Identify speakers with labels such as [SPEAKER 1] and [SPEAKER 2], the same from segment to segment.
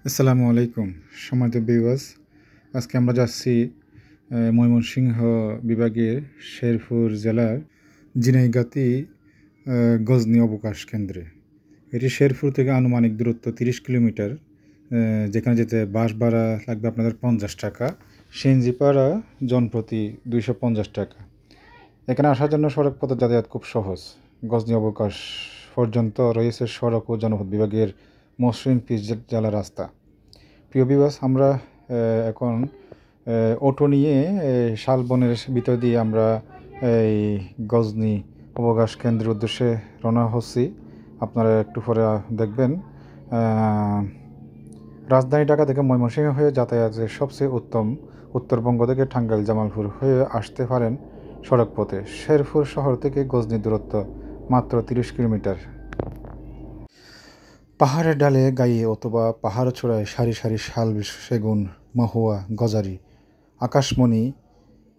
[SPEAKER 1] আসসালামু আলাইকুম সম্মানিত ভিউয়ার্স। আজকে আমরা যাচ্ছি ময়মনসিংহ বিভাগের শেরপুর জেলার ঝিনাইগাতি গজনী অবকাশ কেন্দ্রে। এটি শেরপুর থেকে আনুমানিক দূরত্ব 30 কিলোমিটার। যেখানে যেতে বাস ভাড়া লাগবে আপনাদের 50 টাকা, সিএনজি ভাড়া জনপ্রতি 250 টাকা। এখানে আসার জন্য সড়ক পথে যাতায়াত খুব সহজ। গজনী অবকাশ পর্যন্ত রয়েছে সড়ক ও জনপথ বিভাগের মসৃণ পিচ জ্বালা রাস্তা। প্রিয় ভিউয়ার্স, আমরা এখন অটো নিয়ে শালবনের ভিতর দিয়ে আমরা এই গজনী অবকাশ কেন্দ্রের উদ্দেশ্যে রওনা হচ্ছি। আপনারা একটু পরে দেখবেন। রাজধানী ঢাকা থেকে ময়মনসিংহ হয়ে যাতায়াতের সবচেয়ে উত্তম। উত্তরবঙ্গ থেকে টাঙ্গাইল জামালপুর হয়ে আসতে পারেন সড়ক পথে। শেরপুর শহর থেকে গজনী দূরত্ব মাত্র 30 কিলোমিটার। পাহাড়ের ডালে গায়ে অথবা পাহাড় চূড়ায় সারি সারি শাল, সেগুন, মহুয়া, গজারি, আকাশমণি,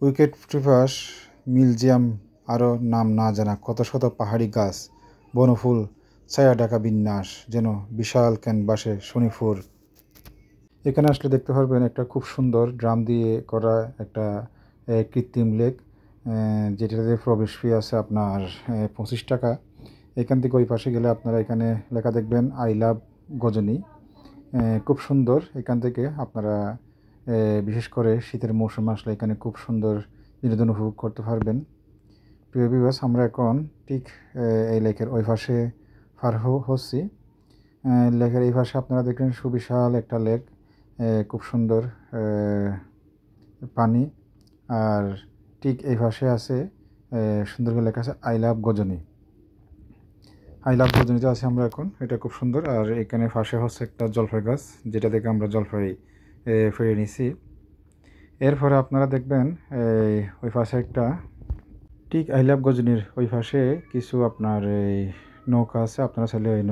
[SPEAKER 1] ইউক্যালিপটাস, মিলজিয়াম, আরও নাম না জানা কত শত পাহাড়ি গাছ, বনফুল, ছায়া ঢাকা বিন্যাস, যেন বিশাল ক্যানভাসে শনিপুর। এখানে আসলে দেখতে পারবেন একটা খুব সুন্দর ড্রাম দিয়ে করা একটা কৃত্রিম লেক, যেটাতে প্রবেশ ফি আছে আপনার 25 টাকা। এখান থেকে ওই পাশে গেলে আপনারা এখানে লেখা দেখবেন আই লাভ গজনী। খুব সুন্দর। এখান থেকে আপনারা বিশেষ করে শীতের মৌসুমে আসলে এখানে খুব সুন্দর বিনোদন উপভোগ করতে পারবেন। প্রিয় ভিউয়ার্স, আমরা এখন ঠিক এই লেকের ওই পাশে পার হচ্ছি। লেকের এই পাশে আপনারা দেখবেন সুবিশাল একটা লেক, খুব সুন্দর পানি। আর ঠিক এই পাশে আছে সুন্দর করে লেখা আছে I love Ghazni. I love গজনীতে আছে আমরা এখন। এটা খুব সুন্দর। আর এখানে পাশে হচ্ছে একটা জলপাই গাছ, যেটা থেকে আমরা জলপাই ফেলে নিছি। এরপরে আপনারা দেখবেন ওই পাশে একটা ঠিক আই লাভ গজনীর ওই পাশে কিছু আপনার এই নৌকা আছে। আপনারা চাইলে এই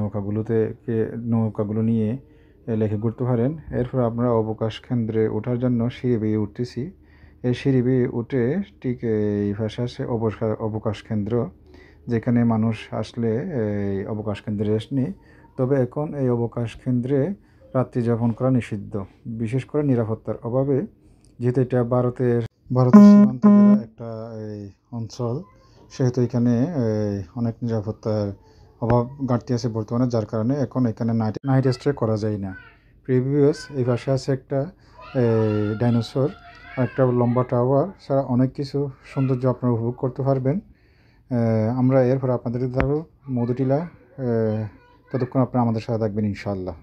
[SPEAKER 1] নৌকাগুলো নিয়ে লেকে ঘুরতে পারেন। এরপর আপনারা অবকাশ কেন্দ্রে ওঠার জন্য সিঁড়ি বেয়ে উঠতেছি। এই সিঁড়ি বেয়ে উঠে ঠিক এই পাশে আছে অবকাশ কেন্দ্র, যেখানে মানুষ আসলে এই অবকাশ কেন্দ্রে রেস্ট নেয়। তবে এখন এই অবকাশ কেন্দ্রে রাত্রি যাপন করা নিষিদ্ধ, বিশেষ করে নিরাপত্তার অভাবে। যেহেতু এটা ভারতের সীমান্তের একটা এই অঞ্চল, সেহেতু এখানে অনেক নিরাপত্তার অভাব ঘাটতি আছে বর্তমানে, যার কারণে এখন এখানে নাইট স্টে করা যায় না। প্রিভিয়াস এই পাশে আছে একটা ডাইনোসর, একটা লম্বা টাওয়ার ছাড়া অনেক কিছু সৌন্দর্য আপনারা উপভোগ করতে পারবেন। আমরা এরপর আপনাদের দেখাবো মধুটিলা। ততক্ষণ আপনারা আমাদের সাথে থাকবেন ইনশাআল্লাহ।